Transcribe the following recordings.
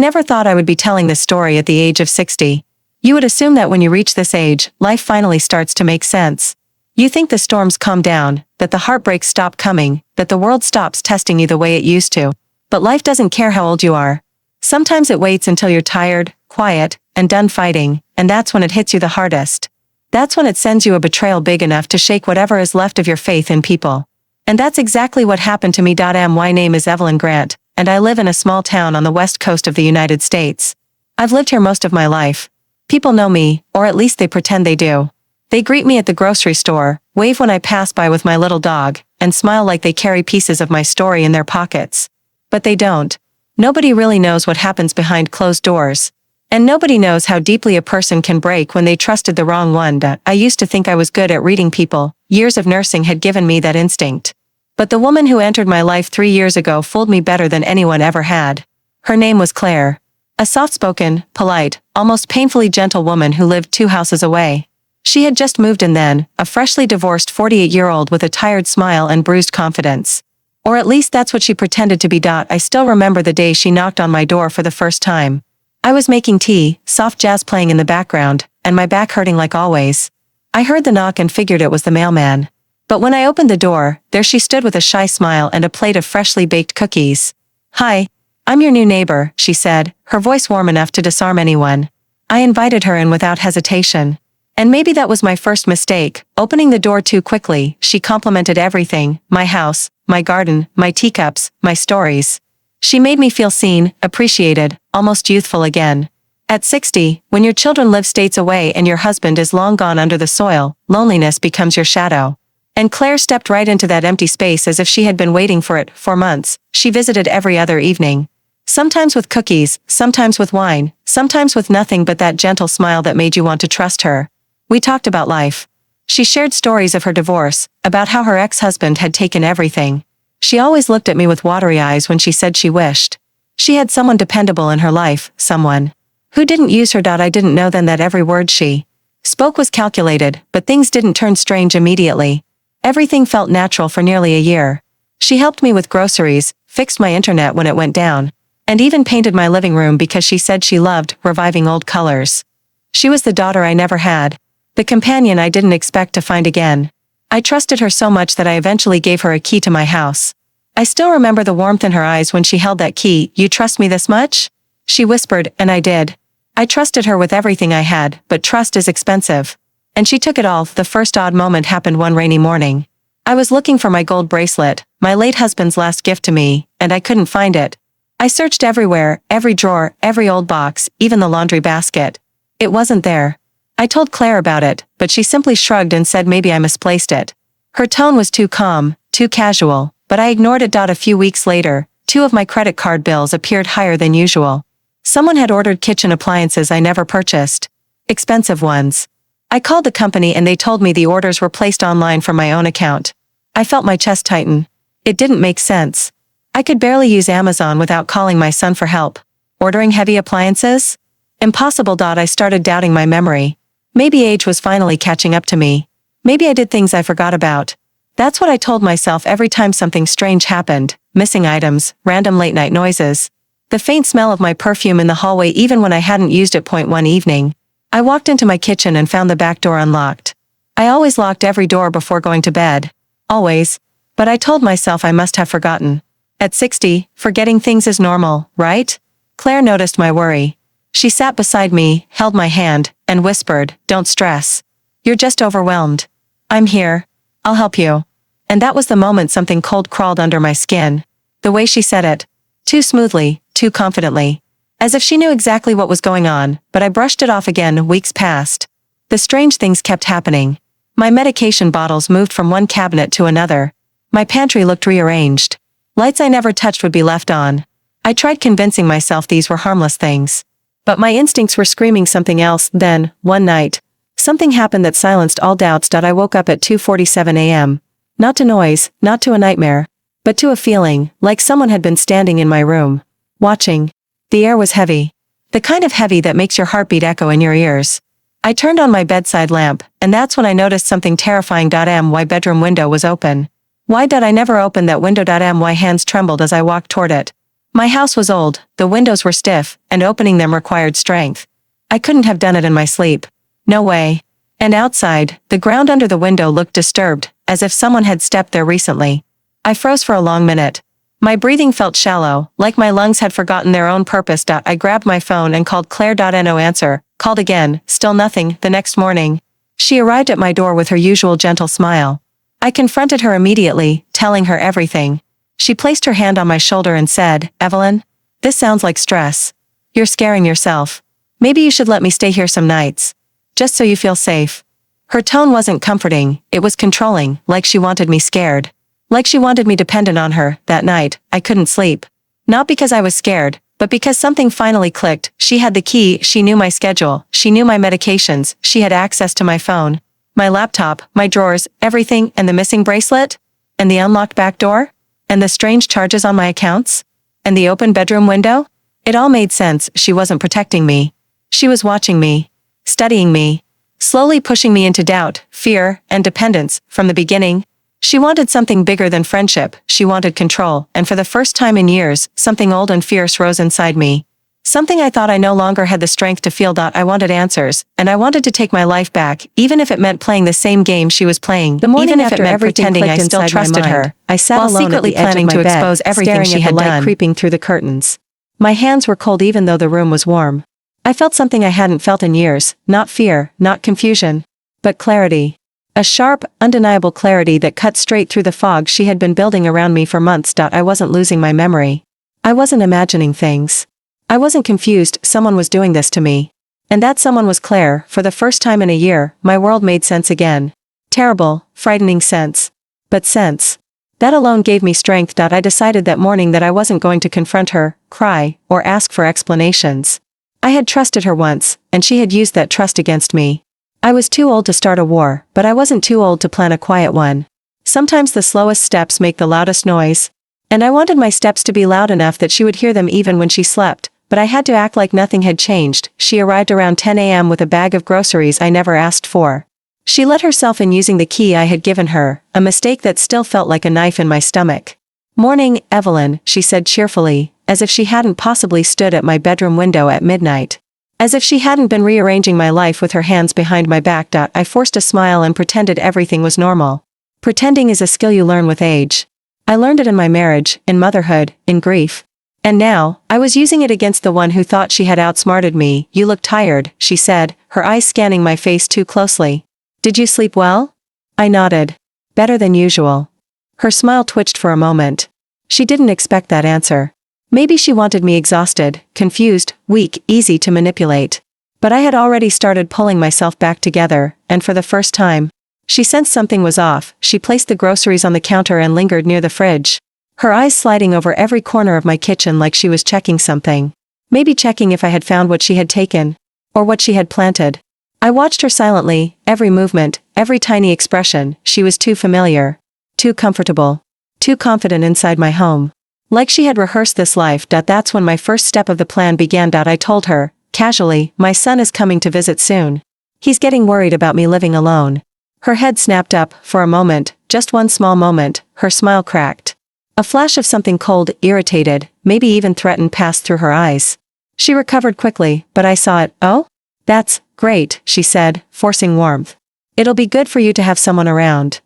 never thought I would be telling this story at the age of 60. You would assume that when you reach this age, life finally starts to make sense. You think the storms calm down, that the heartbreaks stop coming, that the world stops testing you the way it used to. But life doesn't care how old you are. Sometimes it waits until you're tired, quiet, and done fighting, and that's when it hits you the hardest. That's when it sends you a betrayal big enough to shake whatever is left of your faith in people. And that's exactly what happened to me. My name is Evelyn Grant, and I live in a small town on the west coast of the United States. I've lived here most of my life. People know me, or at least they pretend they do. They greet me at the grocery store, wave when I pass by with my little dog, and smile like they carry pieces of my story in their pockets. But they don't. Nobody really knows what happens behind closed doors. And nobody knows how deeply a person can break when they trusted the wrong one. I used to think I was good at reading people. Years of nursing had given me that instinct. But the woman who entered my life 3 years ago fooled me better than anyone ever had. Her name was Claire. A soft-spoken, polite, almost painfully gentle woman who lived 2 houses away. She had just moved in then, a freshly divorced 48-year-old with a tired smile and bruised confidence. Or at least that's what she pretended to be. I still remember the day she knocked on my door for the first time. I was making tea, soft jazz playing in the background, and my back hurting like always. I heard the knock and figured it was the mailman. But when I opened the door, there she stood with a shy smile and a plate of freshly baked cookies. "Hi, I'm your new neighbor," she said, her voice warm enough to disarm anyone. I invited her in without hesitation. And maybe that was my first mistake, opening the door too quickly. She complimented everything: my house, my garden, my teacups, my stories. She made me feel seen, appreciated, almost youthful again. At 60, when your children live states away and your husband is long gone under the soil, loneliness becomes your shadow. And Claire stepped right into that empty space as if she had been waiting for it for months. She visited every other evening. Sometimes with cookies, sometimes with wine, sometimes with nothing but that gentle smile that made you want to trust her. We talked about life. She shared stories of her divorce, about how her ex-husband had taken everything. She always looked at me with watery eyes when she said she wished she had someone dependable in her life, someone who didn't use her. I didn't know then that every word she spoke was calculated, but things didn't turn strange immediately. Everything felt natural for nearly a year. She helped me with groceries, fixed my internet when it went down, and even painted my living room because she said she loved reviving old colors. She was the daughter I never had, the companion I didn't expect to find again. I trusted her so much that I eventually gave her a key to my house. I still remember the warmth in her eyes when she held that key. "You trust me this much?" she whispered, and I did. I trusted her with everything I had, but trust is expensive. And she took it all. The first odd moment happened one rainy morning. I was looking for my gold bracelet, my late husband's last gift to me, and I couldn't find it. I searched everywhere, every drawer, every old box, even the laundry basket. It wasn't there. I told Claire about it, but she simply shrugged and said maybe I misplaced it. Her tone was too calm, too casual, but I ignored it. A few weeks later, 2 of my credit card bills appeared higher than usual. Someone had ordered kitchen appliances I never purchased. Expensive ones. I called the company and they told me the orders were placed online from my own account. I felt my chest tighten. It didn't make sense. I could barely use Amazon without calling my son for help. Ordering heavy appliances? Impossible. I started doubting my memory. Maybe age was finally catching up to me. Maybe I did things I forgot about. That's what I told myself every time something strange happened: missing items, random late-night noises, the faint smell of my perfume in the hallway even when I hadn't used it. One evening, I walked into my kitchen and found the back door unlocked. I always locked every door before going to bed. Always. But I told myself I must have forgotten. At 60, forgetting things is normal, right? Claire noticed my worry. She sat beside me, held my hand, and whispered, "Don't stress. You're just overwhelmed. I'm here. I'll help you." And that was the moment something cold crawled under my skin. The way she said it. Too smoothly, too confidently. As if she knew exactly what was going on, but I brushed it off again. Weeks passed. The strange things kept happening. My medication bottles moved from one cabinet to another. My pantry looked rearranged. Lights I never touched would be left on. I tried convincing myself these were harmless things. But my instincts were screaming something else. Then, one night, something happened that silenced all doubts. I woke up at 2:47 a.m. Not to noise, not to a nightmare, but to a feeling, like someone had been standing in my room, watching. The air was heavy. The kind of heavy that makes your heartbeat echo in your ears. I turned on my bedside lamp, and that's when I noticed something terrifying. My bedroom window was open. Why did I never open that window? My hands trembled as I walked toward it. My house was old, the windows were stiff, and opening them required strength. I couldn't have done it in my sleep. No way. And outside, the ground under the window looked disturbed, as if someone had stepped there recently. I froze for a long minute. My breathing felt shallow, like my lungs had forgotten their own purpose. I grabbed my phone and called Claire. No answer, called again, still nothing. The next morning, she arrived at my door with her usual gentle smile. I confronted her immediately, telling her everything. She placed her hand on my shoulder and said, "Evelyn, this sounds like stress. You're scaring yourself. Maybe you should let me stay here some nights. Just so you feel safe." Her tone wasn't comforting, it was controlling, like she wanted me scared. Like she wanted me dependent on her. That night, I couldn't sleep. Not because I was scared, but because something finally clicked. She had the key, she knew my schedule, she knew my medications, she had access to my phone, my laptop, my drawers, everything. And the missing bracelet? And the unlocked back door? And the strange charges on my accounts? And the open bedroom window? It all made sense. She wasn't protecting me. She was watching me. Studying me. Slowly pushing me into doubt, fear, and dependence. From the beginning, she wanted something bigger than friendship. She wanted control, and for the first time in years, something old and fierce rose inside me. Something I thought I no longer had the strength to feel. I wanted answers, and I wanted to take my life back, even if it meant playing the same game she was playing. The morning even if it meant pretending I still trusted her. I sat alone secretly planning to expose everything she had done, creeping through the curtains. My hands were cold even though the room was warm. I felt something I hadn't felt in years, not fear, not confusion, but clarity. A sharp, undeniable clarity that cut straight through the fog she had been building around me for months. I wasn't losing my memory. I wasn't imagining things. I wasn't confused. Someone was doing this to me. And that someone was Claire. For the first time in a year, my world made sense again. Terrible, frightening sense. But sense. That alone gave me strength. I decided that morning that I wasn't going to confront her, cry, or ask for explanations. I had trusted her once, and she had used that trust against me. I was too old to start a war, but I wasn't too old to plan a quiet one. Sometimes the slowest steps make the loudest noise. And I wanted my steps to be loud enough that she would hear them even when she slept, but I had to act like nothing had changed. She arrived around 10 a.m. with a bag of groceries I never asked for. She let herself in using the key I had given her, a mistake that still felt like a knife in my stomach. "Morning, Evelyn," she said cheerfully, as if she hadn't possibly stood at my bedroom window at midnight. As if she hadn't been rearranging my life with her hands behind my back. I forced a smile and pretended everything was normal. Pretending is a skill you learn with age. I learned it in my marriage, in motherhood, in grief. And now, I was using it against the one who thought she had outsmarted me. "You look tired," she said, her eyes scanning my face too closely. "Did you sleep well?" I nodded. "Better than usual." Her smile twitched for a moment. She didn't expect that answer. Maybe she wanted me exhausted, confused, weak, easy to manipulate. But I had already started pulling myself back together, and for the first time, she sensed something was off. She placed the groceries on the counter and lingered near the fridge. Her eyes sliding over every corner of my kitchen like she was checking something. Maybe checking if I had found what she had taken. Or what she had planted. I watched her silently, every movement, every tiny expression. She was too familiar. Too comfortable. Too confident inside my home. Like she had rehearsed this life. That's when my first step of the plan began. I told her, casually, "My son is coming to visit soon. He's getting worried about me living alone." Her head snapped up. For a moment, just one small moment, her smile cracked. A flash of something cold, irritated, maybe even threatened passed through her eyes. She recovered quickly, but I saw it. "Oh? That's great," she said, forcing warmth. "It'll be good for you to have someone around."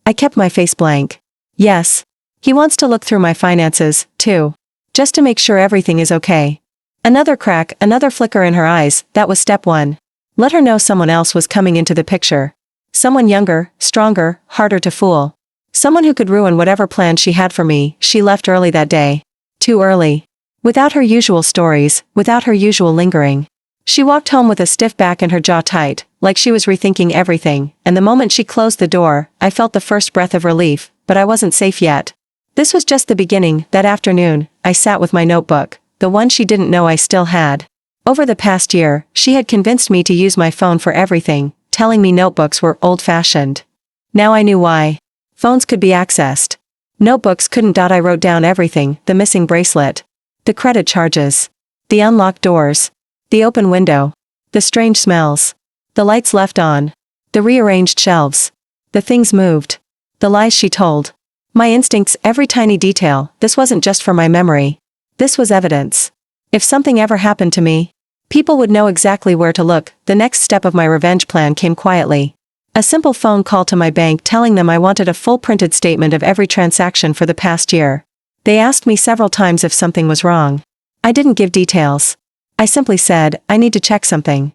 I kept my face blank. "Yes. He wants to look through my finances, too. Just to make sure everything is okay." Another crack, another flicker in her eyes. That was step one. Let her know someone else was coming into the picture. Someone younger, stronger, harder to fool. Someone who could ruin whatever plan she had for me. She left early that day. Too early. Without her usual stories, without her usual lingering. She walked home with a stiff back and her jaw tight, like she was rethinking everything, and the moment she closed the door, I felt the first breath of relief, but I wasn't safe yet. This was just the beginning. That afternoon, I sat with my notebook, the one she didn't know I still had. Over the past year, she had convinced me to use my phone for everything, telling me notebooks were old-fashioned. Now I knew why. Phones could be accessed. Notebooks couldn't. I wrote down everything, the missing bracelet. The credit charges. The unlocked doors. The open window. The strange smells. The lights left on. The rearranged shelves. The things moved. The lies she told. My instincts, every tiny detail. This wasn't just for my memory. This was evidence. If something ever happened to me, people would know exactly where to look. The next step of my revenge plan came quietly. A simple phone call to my bank telling them I wanted a full printed statement of every transaction for the past year. They asked me several times if something was wrong. I didn't give details. I simply said, I need to check something.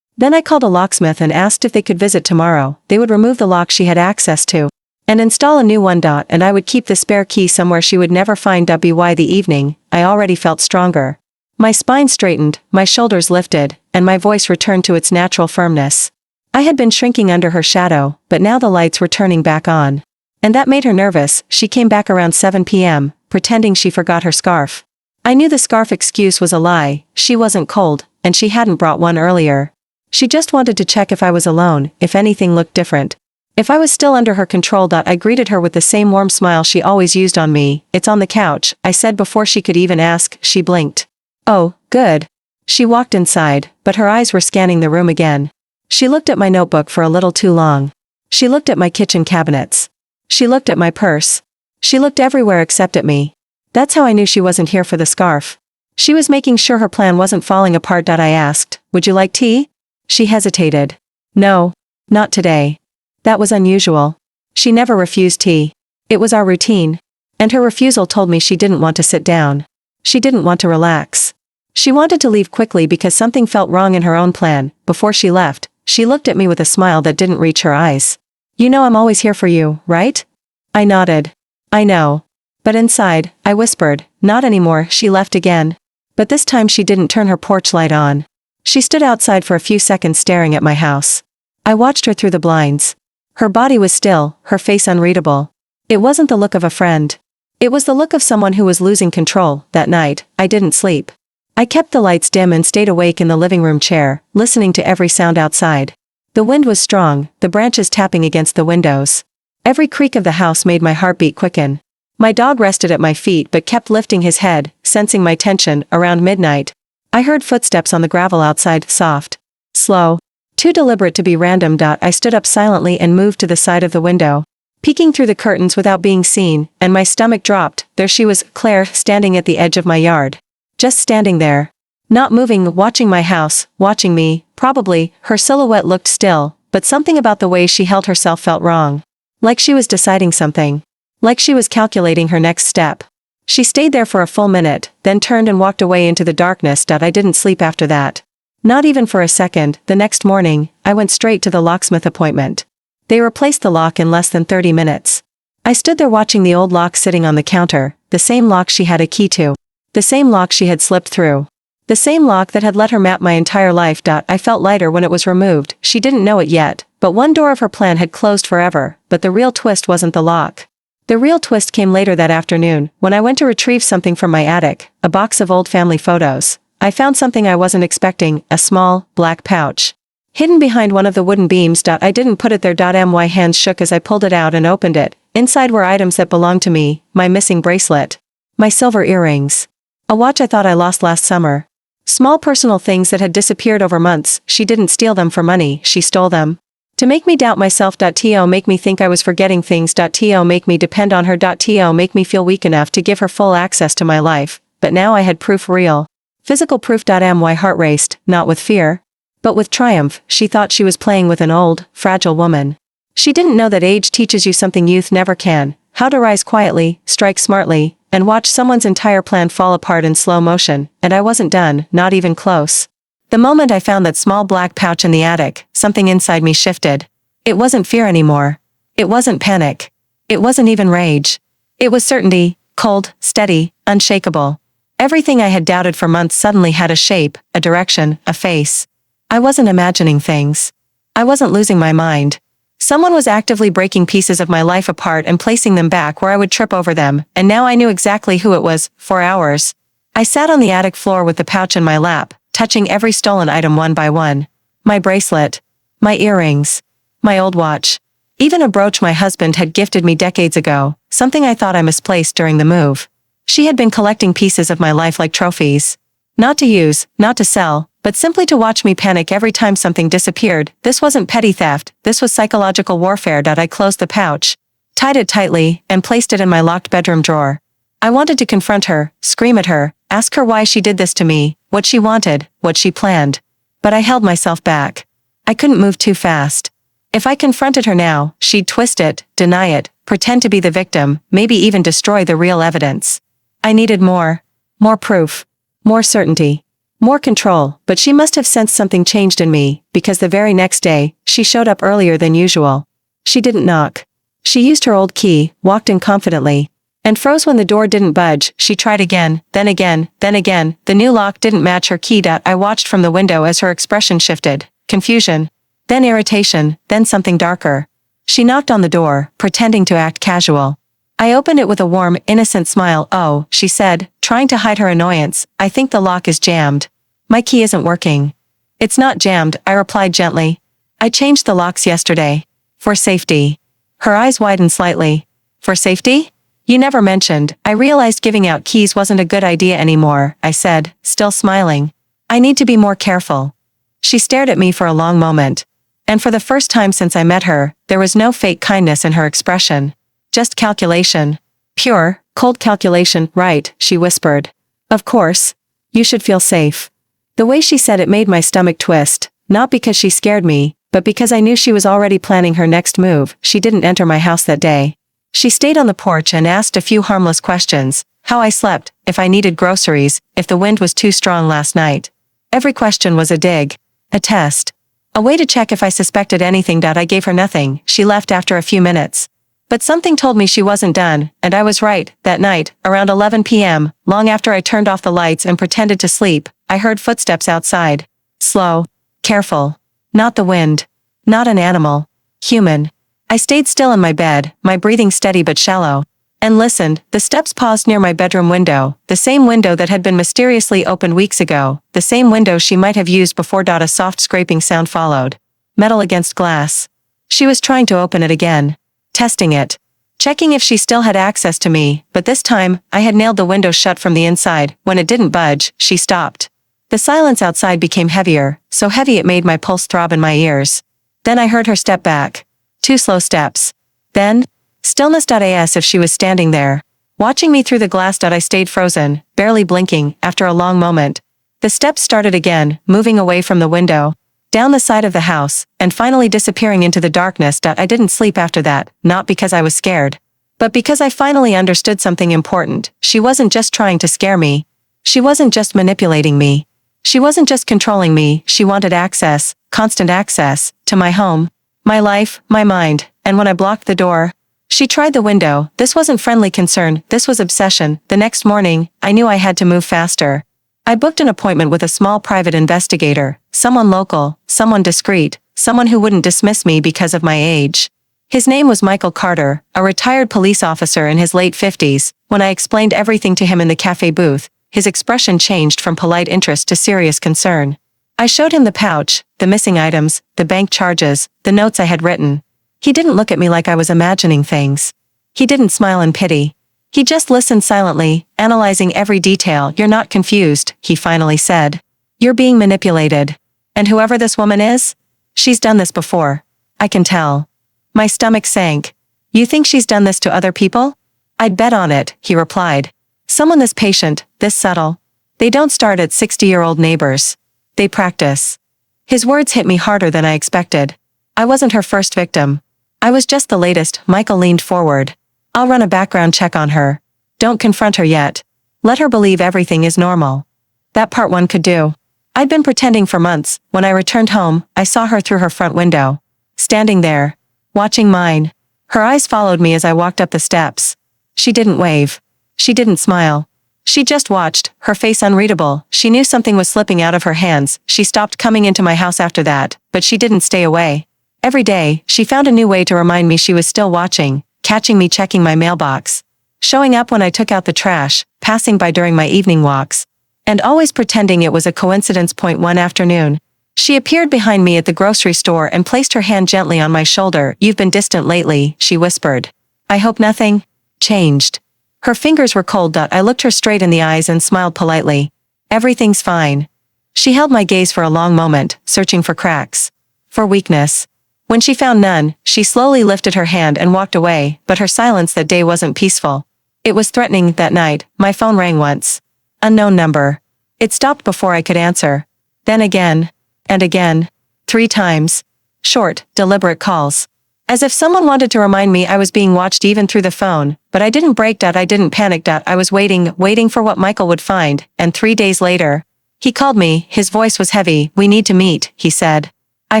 Then I called a locksmith and asked if they could visit tomorrow. They would remove the lock she had access to and install a new one. And I would keep the spare key somewhere she would never find. By the evening, I already felt stronger. My spine straightened, my shoulders lifted, and my voice returned to its natural firmness. I had been shrinking under her shadow, but now the lights were turning back on. And that made her nervous. She came back around 7 p.m., pretending she forgot her scarf. I knew the scarf excuse was a lie. She wasn't cold, and she hadn't brought one earlier. She just wanted to check if I was alone, if anything looked different. If I was still under her control. I greeted her with the same warm smile she always used on me. It's on the couch, I said before she could even ask. She blinked. Oh, good. She walked inside, but her eyes were scanning the room again. She looked at my notebook for a little too long. She looked at my kitchen cabinets. She looked at my purse. She looked everywhere except at me. That's how I knew she wasn't here for the scarf. She was making sure her plan wasn't falling apart. I asked, would you like tea? She hesitated. No, not today. That was unusual. She never refused tea. It was our routine. And her refusal told me she didn't want to sit down. She didn't want to relax. She wanted to leave quickly because something felt wrong in her own plan. Before she left, she looked at me with a smile that didn't reach her eyes. You know I'm always here for you, right? I nodded. I know. But inside, I whispered, not anymore. She left again. But this time she didn't turn her porch light on. She stood outside for a few seconds staring at my house. I watched her through the blinds. Her body was still, her face unreadable. It wasn't the look of a friend. It was the look of someone who was losing control. That night, I didn't sleep. I kept the lights dim and stayed awake in the living room chair, listening to every sound outside. The wind was strong, the branches tapping against the windows. Every creak of the house made my heartbeat quicken. My dog rested at my feet but kept lifting his head, sensing my tension. Around midnight, I heard footsteps on the gravel outside, soft, slow, too deliberate to be random. I stood up silently and moved to the side of the window, peeking through the curtains without being seen, and my stomach dropped. There she was, Claire, standing at the edge of my yard. Just standing there. Not moving, watching my house, watching me. Probably, her silhouette looked still, but something about the way she held herself felt wrong. Like she was deciding something. Like she was calculating her next step. She stayed there for a full minute, then turned and walked away into the darkness. I didn't sleep after that. Not even for a second. The next morning, I went straight to the locksmith appointment. They replaced the lock in less than 30 minutes. I stood there watching the old lock sitting on the counter, the same lock she had a key to. The same lock she had slipped through. The same lock that had let her map my entire life. I felt lighter when it was removed. She didn't know it yet, but one door of her plan had closed forever. But the real twist wasn't the lock. The real twist came later that afternoon, when I went to retrieve something from my attic, a box of old family photos. I found something I wasn't expecting, a small, black pouch. Hidden behind one of the wooden beams. I didn't put it there. My hands shook as I pulled it out and opened it. Inside were items that belonged to me, my missing bracelet. My silver earrings. A watch I thought I lost last summer. Small personal things that had disappeared over months. She didn't steal them for money, she stole them. To make me doubt myself. To make me think I was forgetting things. To make me depend on her. To make me feel weak enough to give her full access to my life. But now I had proof, real. Physical proof. My heart raced, not with fear, but with triumph. She thought she was playing with an old, fragile woman. She didn't know that age teaches you something youth never can. How to rise quietly, strike smartly, and watch someone's entire plan fall apart in slow motion. And I wasn't done, not even close. The moment I found that small black pouch in the attic, something inside me shifted. It wasn't fear anymore. It wasn't panic. It wasn't even rage. It was certainty, cold, steady, unshakable. Everything I had doubted for months suddenly had a shape, a direction, a face. I wasn't imagining things. I wasn't losing my mind. Someone was actively breaking pieces of my life apart and placing them back where I would trip over them, and now I knew exactly who it was. For hours, I sat on the attic floor with the pouch in my lap, touching every stolen item one by one. My bracelet. My earrings. My old watch. Even a brooch my husband had gifted me decades ago, something I thought I misplaced during the move. She had been collecting pieces of my life like trophies. Not to use, not to sell, but simply to watch me panic every time something disappeared. This wasn't petty theft, this was psychological warfare. I closed the pouch, tied it tightly, and placed it in my locked bedroom drawer. I wanted to confront her, scream at her, ask her why she did this to me, what she wanted, what she planned. But I held myself back. I couldn't move too fast. If I confronted her now, she'd twist it, deny it, pretend to be the victim, maybe even destroy the real evidence. I needed more. More proof. More certainty. More control, but she must have sensed something changed in me, because the very next day, she showed up earlier than usual. She didn't knock. She used her old key, walked in confidently, and froze when the door didn't budge. She tried again, then again, then again. The new lock didn't match her key. I watched from the window as her expression shifted. Confusion. Then irritation, then something darker. She knocked on the door, pretending to act casual. I opened it with a warm, innocent smile. "Oh," she said, trying to hide her annoyance, "I think the lock is jammed. My key isn't working." "It's not jammed," I replied gently. "I changed the locks yesterday. For safety." Her eyes widened slightly. "For safety? You never mentioned." I realized giving out keys wasn't a good idea anymore, I said, still smiling. "I need to be more careful." She stared at me for a long moment. And for the first time since I met her, there was no fake kindness in her expression. Just calculation. Pure, cold calculation. "Right," she whispered. "Of course. You should feel safe." The way she said it made my stomach twist, not because she scared me, but because I knew she was already planning her next move. She didn't enter my house that day. She stayed on the porch and asked a few harmless questions: how I slept, if I needed groceries, if the wind was too strong last night. Every question was a dig. A test. A way to check if I suspected anything. I gave her nothing. She left after a few minutes. But something told me she wasn't done, and I was right. That night, around 11 p.m., long after I turned off the lights and pretended to sleep, I heard footsteps outside. Slow. Careful. Not the wind. Not an animal. Human. I stayed still in my bed, my breathing steady but shallow. And listened. The steps paused near my bedroom window, the same window that had been mysteriously opened weeks ago, the same window she might have used before. A soft scraping sound followed. Metal against glass. She was trying to open it again. Testing it. Checking if she still had access to me, but this time, I had nailed the window shut from the inside. When it didn't budge, she stopped. The silence outside became heavier, so heavy it made my pulse throb in my ears. Then I heard her step back. 2 slow steps. Then, stillness. As if she was standing there, watching me through the glass. I stayed frozen, barely blinking. After a long moment, the steps started again, moving away from the window, down the side of the house, and finally disappearing into the darkness. I didn't sleep after that, not because I was scared, but because I finally understood something important. She wasn't just trying to scare me. She wasn't just manipulating me. She wasn't just controlling me. She wanted access, constant access, to my home, my life, my mind. And when I blocked the door, she tried the window. This wasn't friendly concern, this was obsession. The next morning, I knew I had to move faster. I booked an appointment with a small private investigator, someone local, someone discreet, someone who wouldn't dismiss me because of my age. His name was Michael Carter, a retired police officer in his late 50s. When I explained everything to him in the cafe booth, his expression changed from polite interest to serious concern. I showed him the pouch, the missing items, the bank charges, the notes I had written. He didn't look at me like I was imagining things. He didn't smile in pity. He just listened silently, analyzing every detail. "You're not confused," he finally said. "You're being manipulated. And whoever this woman is, she's done this before. I can tell." My stomach sank. "You think she's done this to other people?" "I'd bet on it," he replied. "Someone this patient, this subtle. They don't start at 60-year-old neighbors. They practice." His words hit me harder than I expected. I wasn't her first victim. I was just the latest. Michael leaned forward. "I'll run a background check on her. Don't confront her yet. Let her believe everything is normal." That part one could do. I'd been pretending for months. When I returned home, I saw her through her front window. Standing there. Watching mine. Her eyes followed me as I walked up the steps. She didn't wave. She didn't smile. She just watched, her face unreadable. She knew something was slipping out of her hands. She stopped coming into my house after that, but she didn't stay away. Every day, she found a new way to remind me she was still watching, catching me checking my mailbox, showing up when I took out the trash, passing by during my evening walks, and always pretending it was a coincidence. One afternoon, she appeared behind me at the grocery store and placed her hand gently on my shoulder. "You've been distant lately," she whispered. "I hope nothing changed." Her fingers were cold. I looked her straight in the eyes and smiled politely. "Everything's fine." She held my gaze for a long moment, searching for cracks, for weakness. When she found none, she slowly lifted her hand and walked away, but her silence that day wasn't peaceful. It was threatening. That night, my phone rang once. Unknown number. It stopped before I could answer. Then again. And again. 3 times. Short, deliberate calls. As if someone wanted to remind me I was being watched even through the phone, but I didn't break out, I didn't panic out, I was waiting for what Michael would find, and 3 days later. He called me, his voice was heavy. "We need to meet," he said. "I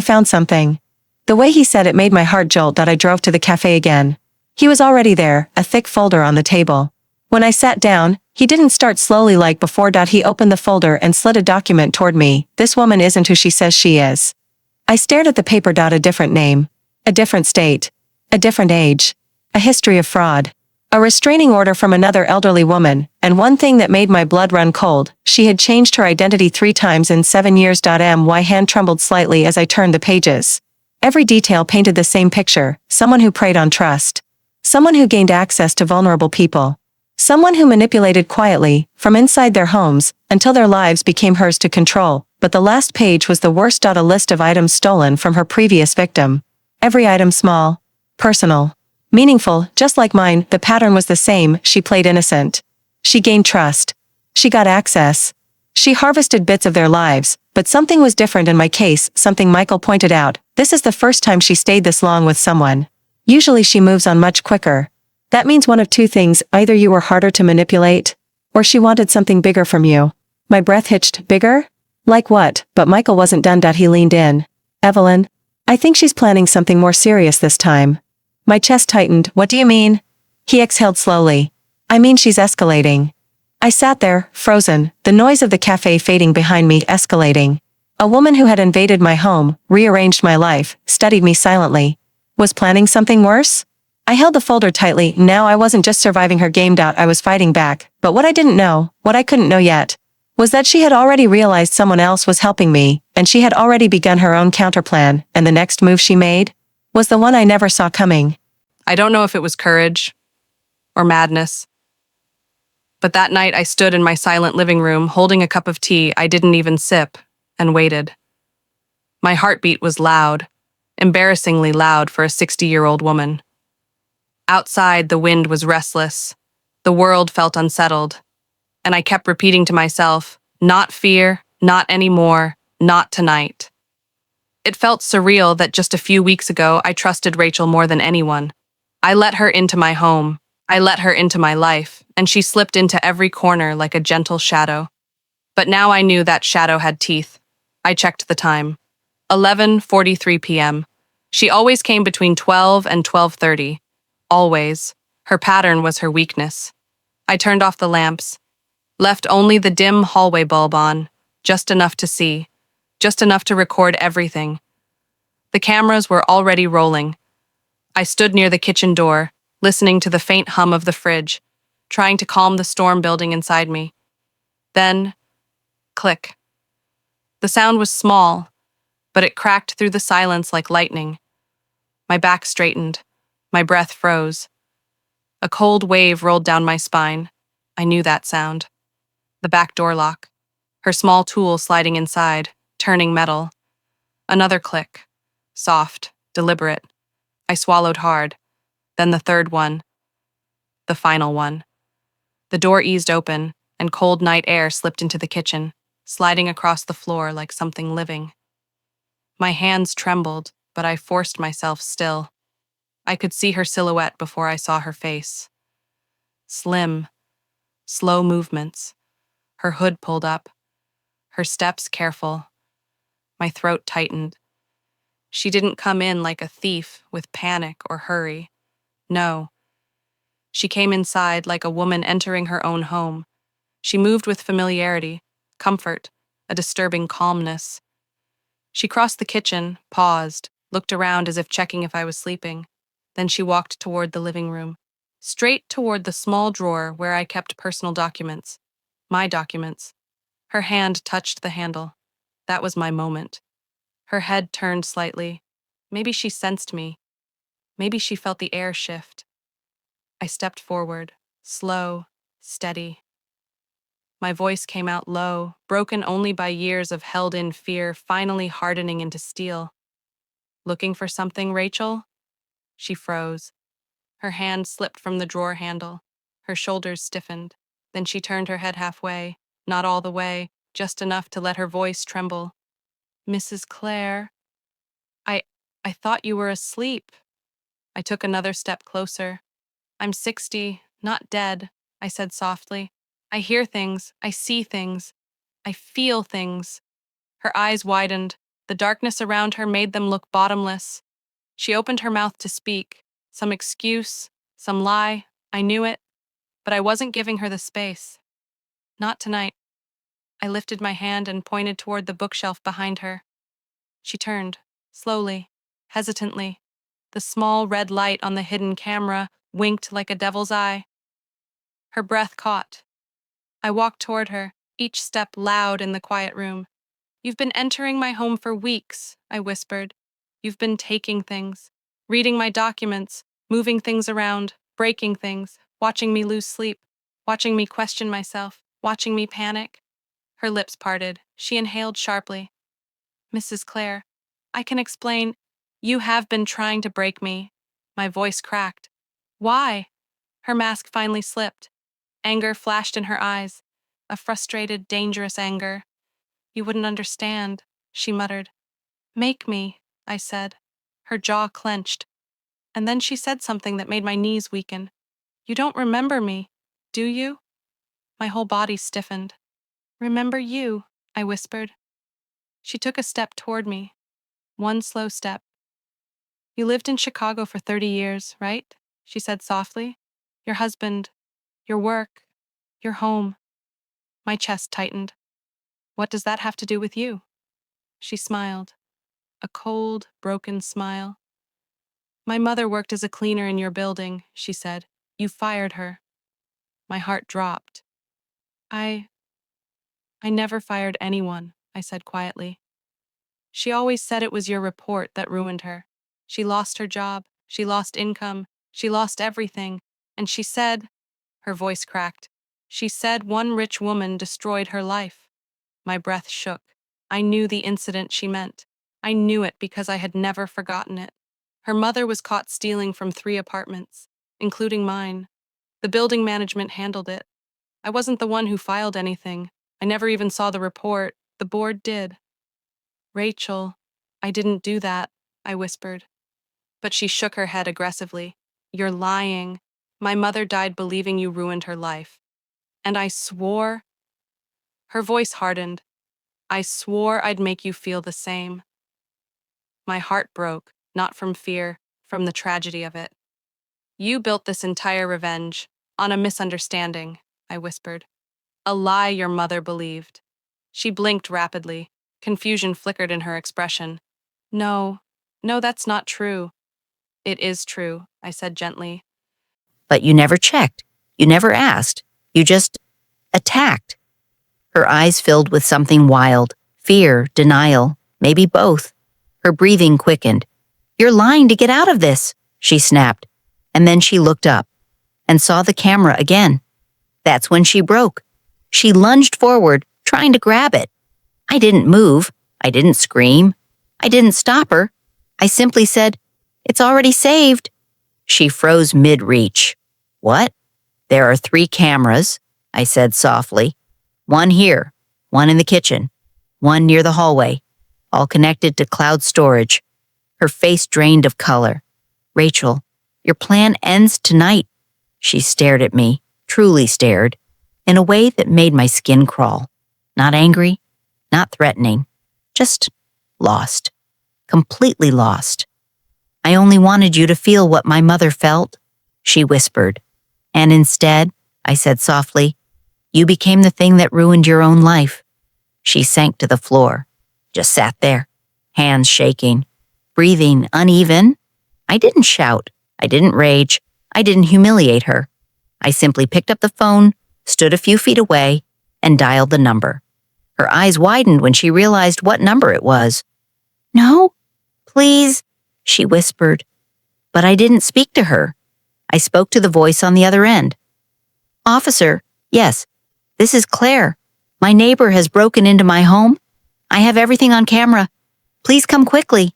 found something." The way he said it made my heart jolt that I drove to the cafe again. He was already there, a thick folder on the table. When I sat down, he didn't start slowly like before. He opened the folder and slid a document toward me. "This woman isn't who she says she is." I stared at the paper. A different name. A different state. A different age. A history of fraud. A restraining order from another elderly woman, and one thing that made my blood run cold, she had changed her identity 3 times in 7 years. My hand trembled slightly as I turned the pages. Every detail painted the same picture: someone who preyed on trust. Someone who gained access to vulnerable people. Someone who manipulated quietly, from inside their homes, until their lives became hers to control. But the last page was the worst. A list of items stolen from her previous victim. Every item small, personal, meaningful, just like mine. The pattern was the same. She played innocent. She gained trust. She got access. She harvested bits of their lives, but something was different in my case, something Michael pointed out. This is the first time she stayed this long with someone. Usually she moves on much quicker. That means one of 2 things: either you were harder to manipulate, or she wanted something bigger from you. My breath hitched. Bigger? Like what? But Michael wasn't done. He leaned in. "Evelyn, I think she's planning something more serious this time." My chest tightened. "What do you mean?" He exhaled slowly. "I mean she's escalating." I sat there, frozen, the noise of the cafe fading behind me, escalating. A woman who had invaded my home, rearranged my life, studied me silently. Was planning something worse? I held the folder tightly. Now I wasn't just surviving her game. I was fighting back. But what I didn't know, what I couldn't know yet, was that she had already realized someone else was helping me, and she had already begun her own counterplan, and the next move she made was the one I never saw coming. I don't know if it was courage or madness, but that night I stood in my silent living room holding a cup of tea I didn't even sip, and waited. My heartbeat was loud, embarrassingly loud for a 60-year-old woman. Outside, the wind was restless. The world felt unsettled. And I kept repeating to myself, not fear, not anymore, not tonight. It felt surreal that just a few weeks ago I trusted Rachel more than anyone. I let her into my home. I let her into my life, and she slipped into every corner like a gentle shadow. But now I knew that shadow had teeth. I checked the time. 11:43 p.m. She always came between 12 and 12:30. Always. Her pattern was her weakness. I turned off the lamps, left only the dim hallway bulb on, just enough to see, just enough to record everything. The cameras were already rolling. I stood near the kitchen door, listening to the faint hum of the fridge, trying to calm the storm building inside me. Then, click. The sound was small, but it cracked through the silence like lightning. My back straightened. My breath froze. A cold wave rolled down my spine. I knew that sound. The back door lock. Her small tool sliding inside, turning metal. Another click. Soft, deliberate. I swallowed hard. Then the third one. The final one. The door eased open, and cold night air slipped into the kitchen, sliding across the floor like something living. My hands trembled, but I forced myself still. I could see her silhouette before I saw her face. Slim, slow movements. Her hood pulled up. Her steps careful. My throat tightened. She didn't come in like a thief with panic or hurry. No. She came inside like a woman entering her own home. She moved with familiarity, comfort, a disturbing calmness. She crossed the kitchen, paused, looked around as if checking if I was sleeping. Then she walked toward the living room, straight toward the small drawer where I kept personal documents. My documents. Her hand touched the handle. That was my moment. Her head turned slightly. Maybe she sensed me. Maybe she felt the air shift. I stepped forward, slow, steady. My voice came out low, broken only by years of held-in fear finally hardening into steel. "Looking for something, Rachel?" She froze. Her hand slipped from the drawer handle. Her shoulders stiffened. Then she turned her head halfway. not all the way, just enough to let her voice tremble. Mrs. Clare, I, I thought you were asleep. I took another step closer. I'm 60, not dead, I said softly. I hear things, I see things, I feel things. Her eyes widened. The darkness around her made them look bottomless. She opened her mouth to speak. Some excuse, some lie, I knew it, but I wasn't giving her the space. Not tonight. I lifted my hand and pointed toward the bookshelf behind her. She turned, slowly, hesitantly. The small red light on the hidden camera winked like a devil's eye. Her breath caught. I walked toward her, each step loud in the quiet room. You've been entering my home for weeks, I whispered. You've been taking things, reading my documents, moving things around, breaking things, watching me lose sleep, watching me question myself, watching me panic. Her lips parted. She inhaled sharply. Mrs. Clare, I can explain. You have been trying to break me. My voice cracked. Why? Her mask finally slipped. Anger flashed in her eyes. A frustrated, dangerous anger. You wouldn't understand, she muttered. Make me, I said. Her jaw clenched. And then she said something that made my knees weaken. You don't remember me, do you? My whole body stiffened. Remember you, I whispered. She took a step toward me. One slow step. You lived in Chicago for 30 years, right? She said softly. Your husband, your work, your home. My chest tightened. What does that have to do with you? She smiled. A cold, broken smile. My mother worked as a cleaner in your building, she said. You fired her. My heart dropped. I never fired anyone, I said quietly. She always said it was your report that ruined her. She lost her job, she lost income, she lost everything, and she said, her voice cracked, she said one rich woman destroyed her life. My breath shook. I knew the incident she meant. I knew it because I had never forgotten it. Her mother was caught stealing from 3 apartments, including mine. The building management handled it. I wasn't the one who filed anything. I never even saw the report. The board did. Rachel, I didn't do that, I whispered. But she shook her head aggressively. You're lying. My mother died believing you ruined her life. And I swore. Her voice hardened. I swore I'd make you feel the same. My heart broke, not from fear, from the tragedy of it. You built this entire revenge on a misunderstanding, I whispered. A lie your mother believed. She blinked rapidly. Confusion flickered in her expression. No, that's not true. It is true, I said gently. But you never checked. You never asked. You just attacked. Her eyes filled with something wild, fear, denial, maybe both. Her breathing quickened. You're lying to get out of this, she snapped. And then she looked up and saw the camera again. That's when she broke. She lunged forward, trying to grab it. I didn't move. I didn't scream. I didn't stop her. I simply said, "It's already saved." She froze mid-reach. What? There are 3 cameras, I said softly. One here, one in the kitchen, one near the hallway, all connected to cloud storage. Her face drained of color. Rachel, your plan ends tonight. She stared at me, truly stared, in a way that made my skin crawl. Not angry, not threatening, just lost. Completely lost. I only wanted you to feel what my mother felt, she whispered. And instead, I said softly, you became the thing that ruined your own life. She sank to the floor, just sat there, hands shaking, breathing uneven. I didn't shout. I didn't rage. I didn't humiliate her. I simply picked up the phone, stood a few feet away, and dialed the number. Her eyes widened when she realized what number it was. No, please, she whispered. But I didn't speak to her. I spoke to the voice on the other end. Officer, yes, this is Claire. My neighbor has broken into my home. I have everything on camera. Please come quickly.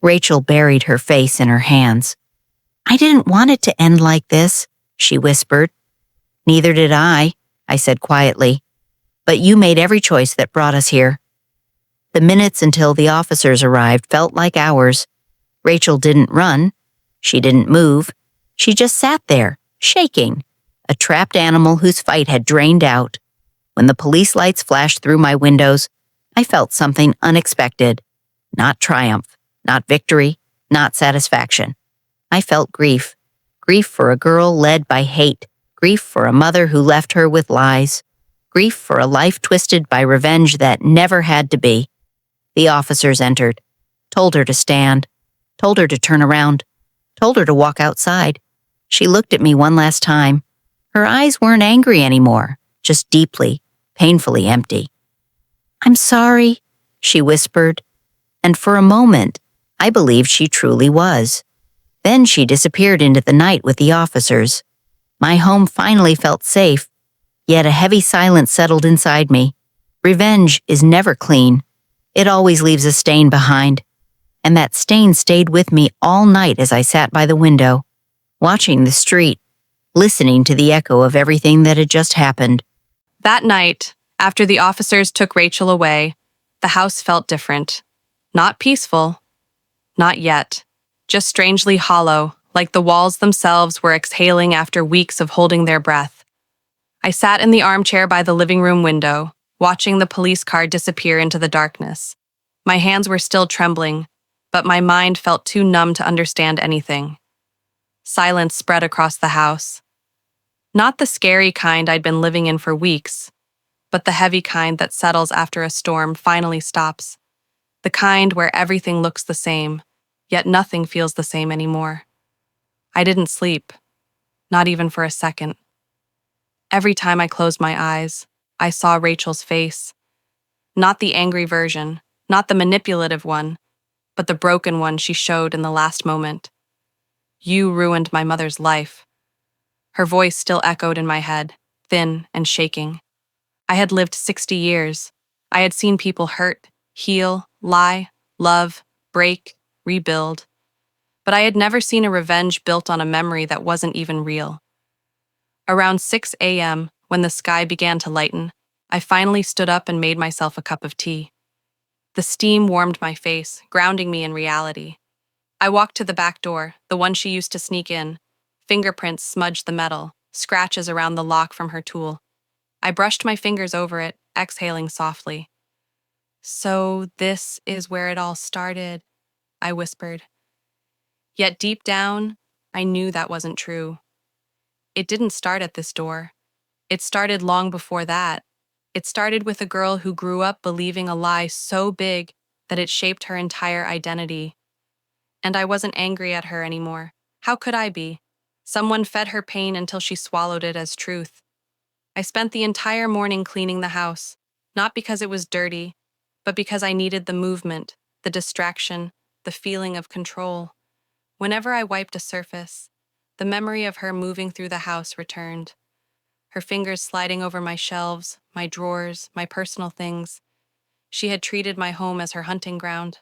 Rachel buried her face in her hands. I didn't want it to end like this, she whispered. Neither did I said quietly. But you made every choice that brought us here. The minutes until the officers arrived felt like hours. Rachel didn't run. She didn't move. She just sat there, shaking, a trapped animal whose fight had drained out. When the police lights flashed through my windows, I felt something unexpected. Not triumph, not victory, not satisfaction. I felt grief. Grief for a girl led by hate. Grief for a mother who left her with lies. Grief for a life twisted by revenge that never had to be. The officers entered, told her to stand, told her to turn around, told her to walk outside. She looked at me one last time. Her eyes weren't angry anymore, just deeply, painfully empty. "I'm sorry," she whispered, and for a moment, I believed she truly was. Then she disappeared into the night with the officers. My home finally felt safe, yet a heavy silence settled inside me. Revenge is never clean. It always leaves a stain behind. And that stain stayed with me all night as I sat by the window, watching the street, listening to the echo of everything that had just happened. That night, after the officers took Rachel away, the house felt different. Not peaceful. Not yet. Just strangely hollow, like the walls themselves were exhaling after weeks of holding their breath. I sat in the armchair by the living room window, watching the police car disappear into the darkness. My hands were still trembling, but my mind felt too numb to understand anything. Silence spread across the house. Not the scary kind I'd been living in for weeks, but the heavy kind that settles after a storm finally stops. The kind where everything looks the same, yet nothing feels the same anymore. I didn't sleep, not even for a second. Every time I closed my eyes, I saw Rachel's face. Not the angry version, not the manipulative one, but the broken one she showed in the last moment. "You ruined my mother's life." Her voice still echoed in my head, thin and shaking. I had lived 60 years. I had seen people hurt, heal, lie, love, break, rebuild. But I had never seen a revenge built on a memory that wasn't even real. Around 6 a.m., when the sky began to lighten, I finally stood up and made myself a cup of tea. The steam warmed my face, grounding me in reality. I walked to the back door, the one she used to sneak in. Fingerprints smudged the metal, scratches around the lock from her tool. I brushed my fingers over it, exhaling softly. "So this is where it all started," I whispered. Yet deep down, I knew that wasn't true. It didn't start at this door. It started long before that. It started with a girl who grew up believing a lie so big that it shaped her entire identity. And I wasn't angry at her anymore. How could I be? Someone fed her pain until she swallowed it as truth. I spent the entire morning cleaning the house, not because it was dirty, but because I needed the movement, the distraction, the feeling of control. Whenever I wiped a surface, the memory of her moving through the house returned. Her fingers sliding over my shelves, my drawers, my personal things. She had treated my home as her hunting ground.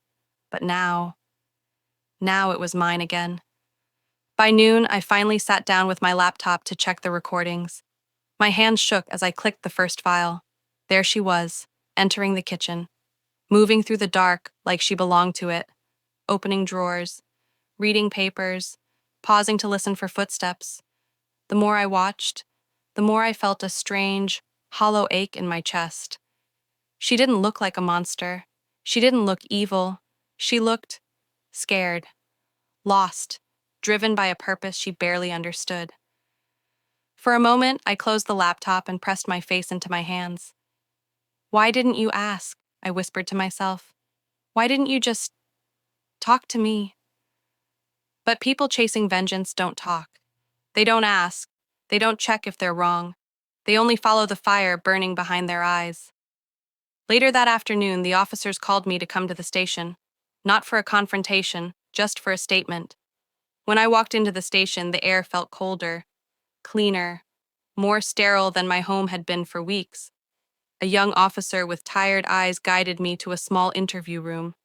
But now it was mine again. By noon, I finally sat down with my laptop to check the recordings. My hands shook as I clicked the first file. There she was, entering the kitchen, moving through the dark like she belonged to it, opening drawers, reading papers, pausing to listen for footsteps. The more I watched, the more I felt a strange, hollow ache in my chest. She didn't look like a monster. She didn't look evil. She looked scared, lost, driven by a purpose she barely understood. For a moment, I closed the laptop and pressed my face into my hands. "Why didn't you ask?" I whispered to myself. "Why didn't you just talk to me?" But people chasing vengeance don't talk. They don't ask. They don't check if they're wrong. They only follow the fire burning behind their eyes. Later that afternoon, the officers called me to come to the station. Not for a confrontation, just for a statement. When I walked into the station, the air felt colder, cleaner, more sterile than my home had been for weeks. A young officer with tired eyes guided me to a small interview room.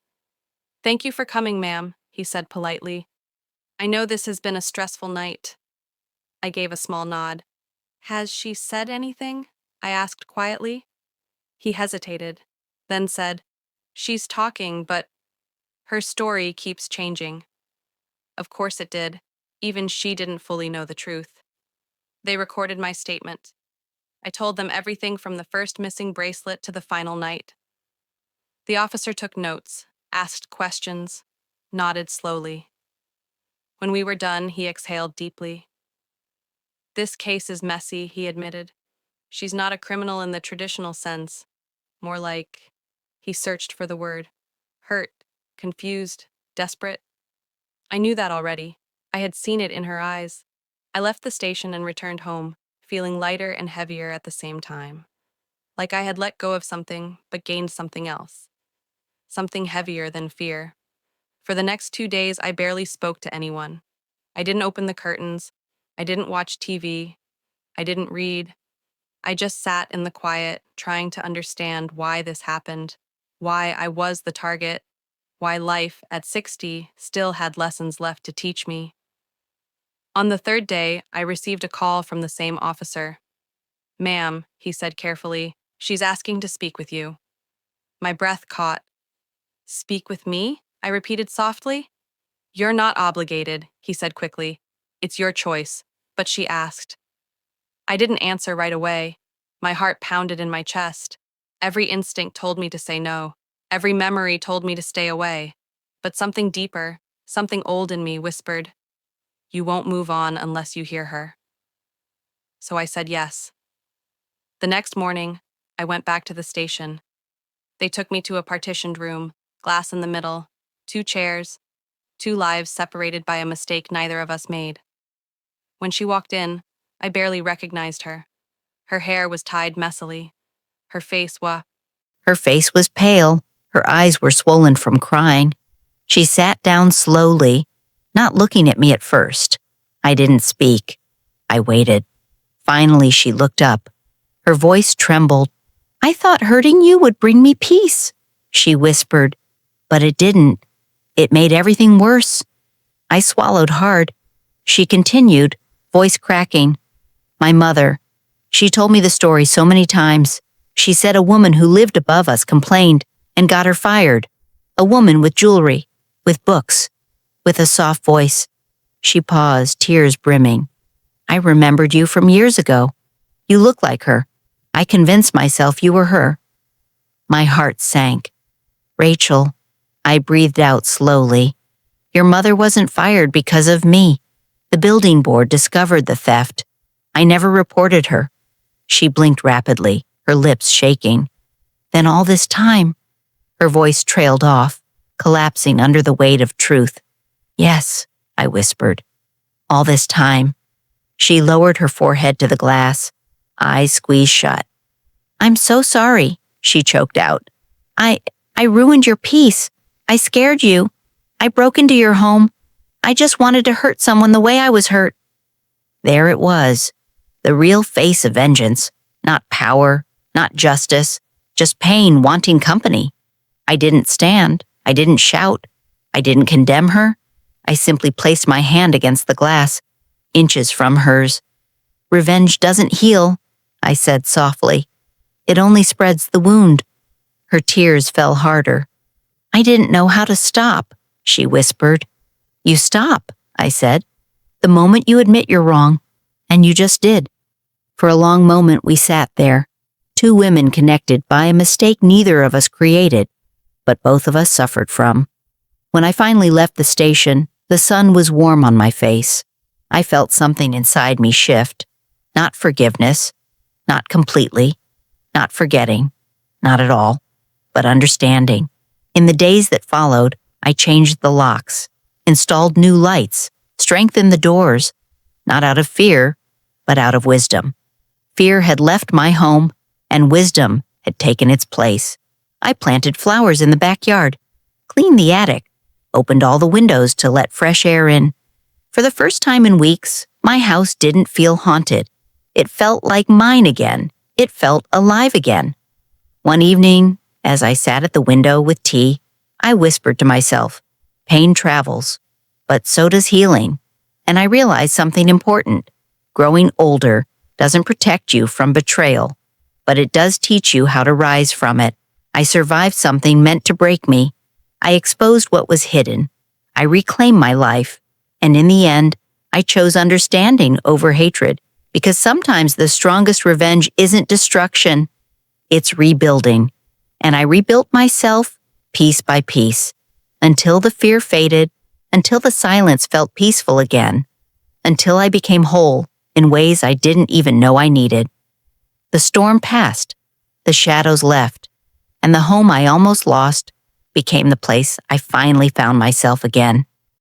"Thank you for coming, ma'am," he said politely. "I know this has been a stressful night." I gave a small nod. "Has she said anything?" I asked quietly. He hesitated, then said, "She's talking, but her story keeps changing." Of course it did. Even she didn't fully know the truth. They recorded my statement. I told them everything from the first missing bracelet to the final night. The officer took notes, asked questions, nodded slowly. When we were done, he exhaled deeply. "This case is messy," he admitted. "She's not a criminal in the traditional sense. More like," he searched for the word, "hurt, confused, desperate." I knew that already. I had seen it in her eyes. I left the station and returned home, feeling lighter and heavier at the same time. Like I had let go of something, but gained something else. Something heavier than fear. For the next 2 days, I barely spoke to anyone. I didn't open the curtains. I didn't watch TV. I didn't read. I just sat in the quiet, trying to understand why this happened, why I was the target, why life at 60 still had lessons left to teach me. On the third day, I received a call from the same officer. "Ma'am," he said carefully, "she's asking to speak with you." My breath caught. "Speak with me?" I repeated softly. "You're not obligated," he said quickly. "It's your choice." But she asked. I didn't answer right away. My heart pounded in my chest. Every instinct told me to say no. Every memory told me to stay away. But something deeper, something old in me whispered, "You won't move on unless you hear her." So I said yes. The next morning, I went back to the station. They took me to a partitioned room, glass in the middle, 2 chairs, 2 lives separated by a mistake neither of us made. When she walked in, I barely recognized her. Her hair was tied messily. Her face was. Her face was pale. Her eyes were swollen from crying. She sat down slowly, not looking at me at first. I didn't speak. I waited. Finally, she looked up. Her voice trembled. "I thought hurting you would bring me peace," she whispered. But it didn't. It made everything worse. I swallowed hard. She continued, voice cracking. "My mother. She told me the story so many times. She said a woman who lived above us complained and got her fired. A woman with jewelry, with books, with a soft voice." She paused, tears brimming. "I remembered you from years ago. You look like her. I convinced myself you were her." My heart sank. "Rachel," I breathed out slowly, "your mother wasn't fired because of me. The building board discovered the theft. I never reported her." She blinked rapidly, her lips shaking. "Then all this time," her voice trailed off, collapsing under the weight of truth. "Yes," I whispered. "All this time." She lowered her forehead to the glass, eyes squeezed shut. "I'm so sorry," she choked out. I ruined your peace. I scared you. I broke into your home. I just wanted to hurt someone the way I was hurt." There it was, the real face of vengeance, not power, not justice, just pain wanting company. I didn't stand. I didn't shout. I didn't condemn her. I simply placed my hand against the glass, inches from hers. "Revenge doesn't heal," I said softly. "It only spreads the wound." Her tears fell harder. "I didn't know how to stop," she whispered. "You stop," I said, "the moment you admit you're wrong." And you just did. For a long moment we sat there, two women connected by a mistake neither of us created, but both of us suffered from. When I finally left the station, the sun was warm on my face. I felt something inside me shift. Not forgiveness, not completely, not forgetting, not at all, but understanding. In the days that followed, I changed the locks, installed new lights, strengthened the doors, not out of fear, but out of wisdom. Fear had left my home, and wisdom had taken its place. I planted flowers in the backyard, cleaned the attic, opened all the windows to let fresh air in. For the first time in weeks, my house didn't feel haunted. It felt like mine again. It felt alive again. One evening, as I sat at the window with tea, I whispered to myself, "Pain travels, but so does healing." And I realized something important. Growing older doesn't protect you from betrayal, but it does teach you how to rise from it. I survived something meant to break me. I exposed what was hidden. I reclaimed my life. And in the end, I chose understanding over hatred, because sometimes the strongest revenge isn't destruction, it's rebuilding. And I rebuilt myself piece by piece, until the fear faded, until the silence felt peaceful again, until I became whole in ways I didn't even know I needed. The storm passed, the shadows left, and the home I almost lost became the place I finally found myself again.